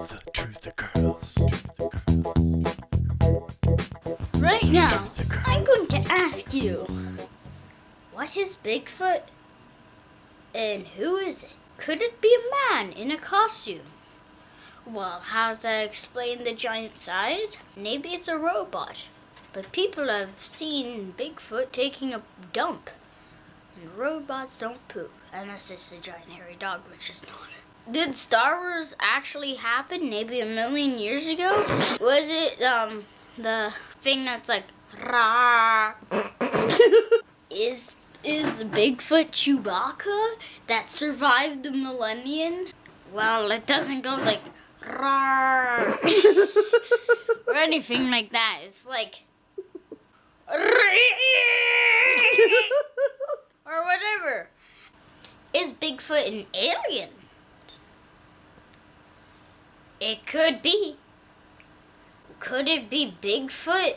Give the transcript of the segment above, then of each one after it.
The Truth Girls. Right now, I'm going to ask you, what is Bigfoot? And who is it? Could it be a man in a costume? Well, how does that explain the giant size? Maybe it's a robot. But people have seen Bigfoot taking a dump. And robots don't poop. Unless it's a giant hairy dog, which is not. Did Star Wars actually happen maybe 1,000,000 years ago? Was it the thing that's like rah? Is Bigfoot Chewbacca that survived the millennium? Well, it doesn't go like rah or anything like that. It's like or whatever. Is Bigfoot an alien? It could be. Could it be Bigfoot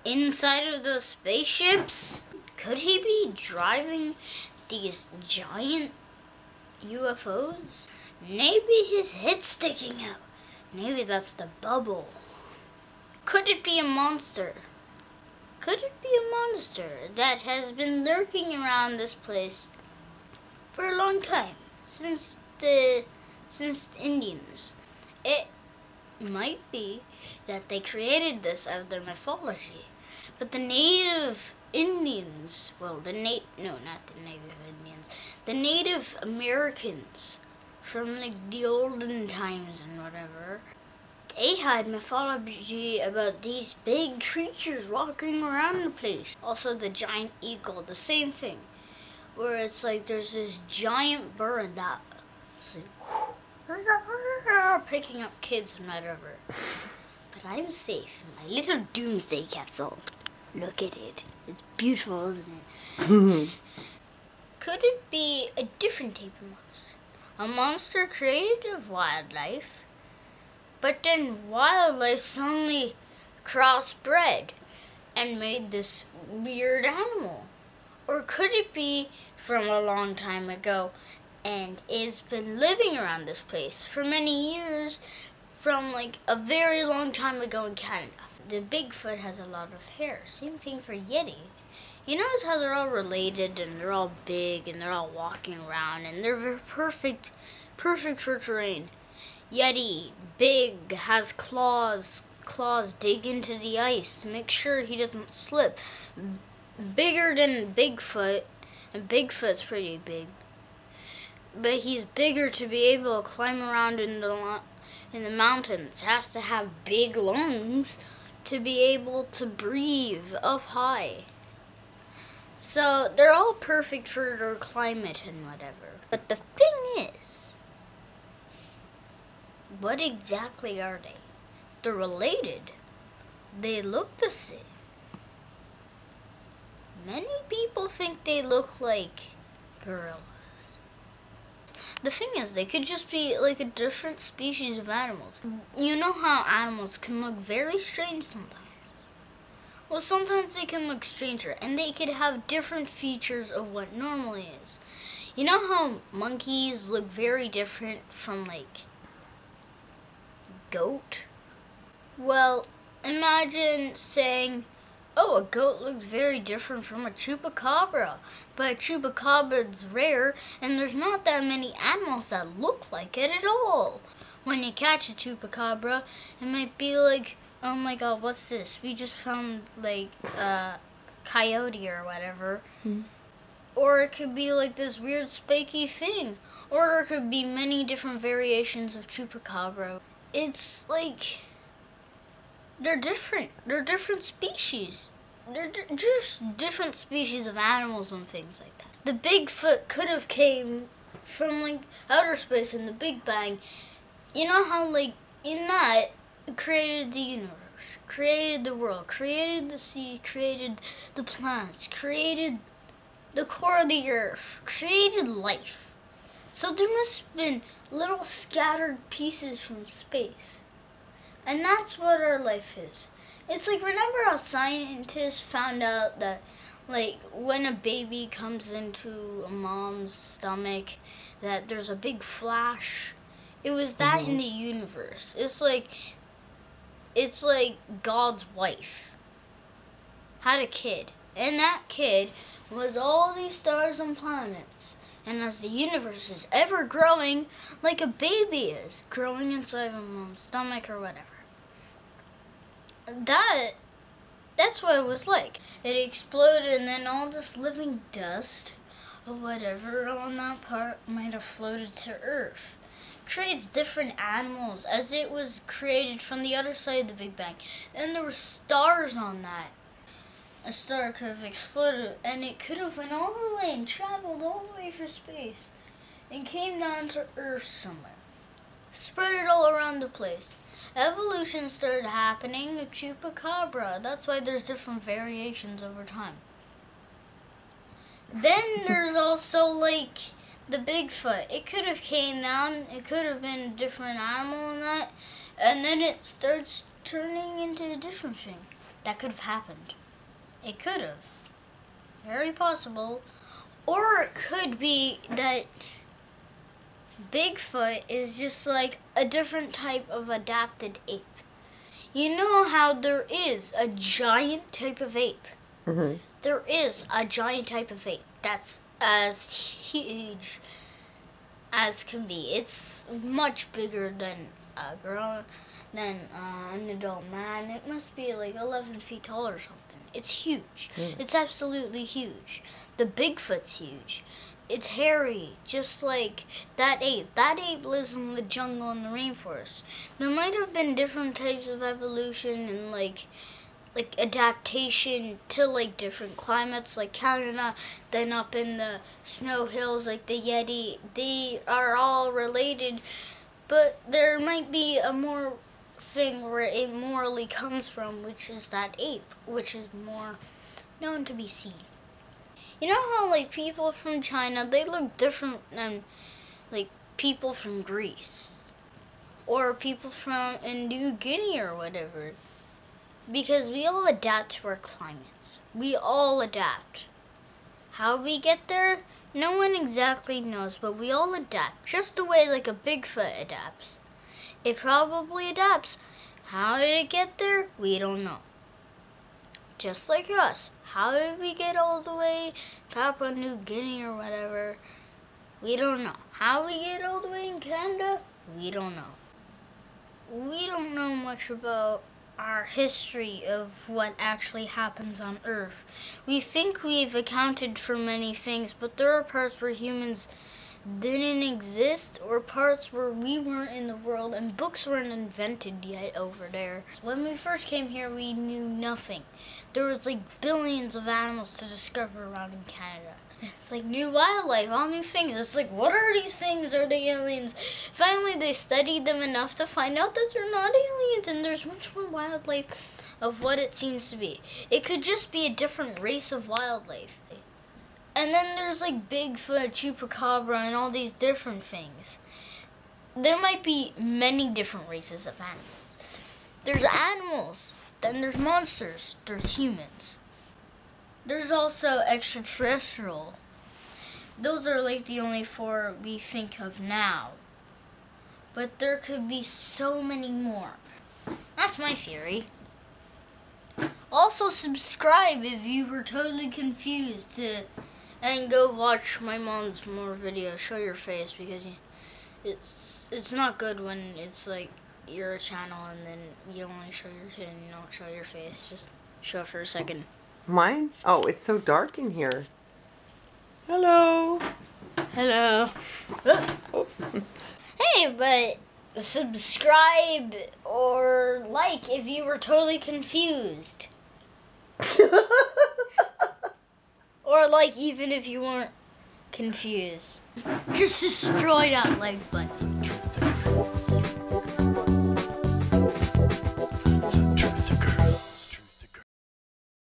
inside of those spaceships? Could he be driving these giant UFOs? Maybe his head's sticking out. Maybe that's the bubble. Could it be a monster? Could it be a monster that has been lurking around this place for a long time, since the Indians? It might be that they created this out of their mythology, but the native Indians, not the native Indians, the Native Americans from like the olden times and whatever, they had mythology about these big creatures walking around the place. Also the giant eagle, the same thing, where it's like there's this giant bird that's like picking up kids and whatever. But I'm safe in my little doomsday capsule. Look at it. It's beautiful, isn't it? Could it be a different type of monster? A monster created of wildlife, but then wildlife suddenly crossbred and made this weird animal? Or could it be from a long time ago and it's been living around this place for many years, from like a very long time ago in Canada? The Bigfoot has a lot of hair. Same thing for Yeti. You notice how they're all related and they're all big and they're all walking around and they're very perfect for terrain. Yeti, big, has claws dig into the ice to make sure he doesn't slip. Bigger than Bigfoot, and Bigfoot's pretty big. But he's bigger to be able to climb around in the mountains. Has to have big lungs to be able to breathe up high. So they're all perfect for their climate and whatever. But the thing is, what exactly are they? They're related. They look the same. Many people think they look like gorillas. The thing is, they could just be like a different species of animals. You know how animals can look very strange sometimes? Well, sometimes they can look stranger, and they could have different features of what normally is. You know how monkeys look very different from, like, goat? Well, imagine saying, oh, a goat looks very different from a chupacabra, but a chupacabra's rare, and there's not that many animals that look like it at all. When you catch a chupacabra, it might be like, oh my god, what's this? We just found like a coyote or whatever. Or it could be like this weird spiky thing. Or there could be many different variations of chupacabra. It's like, they're different. They're different species. They're just different species of animals and things like that. The Bigfoot could have came from like outer space in the Big Bang. You know how like in that it created the universe, created the world, created the sea, created the planets, created the core of the earth, created life. So there must have been little scattered pieces from space. And that's what our life is. It's like, remember how scientists found out that like when a baby comes into a mom's stomach, that there's a big flash It was that in the universe. It's like God's wife had a kid, and that kid was all these stars and planets. And as the universe is ever growing, like a baby is growing inside of a mom's stomach or whatever. That's what it was like. It exploded, and then all this living dust or whatever on that part might have floated to Earth. Creates different animals as it was created from the other side of the Big Bang. And there were stars on that. A star could have exploded, and it could have went all the way and traveled all the way for space and came down to Earth somewhere. Spread it all around the place. Evolution started happening with Chupacabra. That's why there's different variations over time. Then there's also like the Bigfoot. It could have came down. It could have been a different animal in that. And then it starts turning into a different thing. That could have happened. It could have. Very possible. Or it could be that Bigfoot is just like a different type of adapted ape. You know how there is a giant type of ape? Mm-hmm. There is a giant type of ape that's as huge as can be. It's much bigger than an adult man. It must be like 11 feet tall or something. It's huge. It's absolutely huge. The Bigfoot's huge. It's hairy, just like that ape. That ape lives in the jungle and the rainforest. There might have been different types of evolution and like adaptation to like different climates, like Canada, then up in the snow hills like the Yeti. They are all related, but there might be a more thing where it morally comes from, which is that ape, which is more known to be seen. You know how like people from China, they look different than like people from Greece or people from in New Guinea or whatever, because we all adapt to our climates. We all adapt. How we get there, no one exactly knows, but we all adapt, just the way like a Bigfoot adapts. It probably adapts. How did it get there? We don't know. Just like us. How did we get all the way to Papua New Guinea or whatever? We don't know. How we get all the way in Canada? We don't know. We don't know much about our history of what actually happens on Earth. We think we've accounted for many things, but there are parts where humans didn't exist, or parts where we weren't in the world and books weren't invented yet over there. When we first came here, we knew nothing. There was like billions of animals to discover around in Canada. It's like new wildlife, all new things. It's like, what are these things? Are they aliens? Finally, they studied them enough to find out that they're not aliens, and there's much more wildlife of what it seems to be. It could just be a different race of wildlife. And then there's like Bigfoot, Chupacabra, and all these different things. There might be many different races of animals. There's animals, then there's monsters, there's humans. There's also extraterrestrial. Those are like the only four we think of now. But there could be so many more. That's my theory. Also subscribe if you were totally confused and go watch my mom's more videos. Show your face, because it's not good when it's like you're a channel and then you only show your chin and you don't show your face. Just show it for a second. Mine? Oh, it's so dark in here. Hello. Hello. Oh. Hey, but subscribe or like if you were totally confused. Or like even if you weren't confused. Just destroy that like button.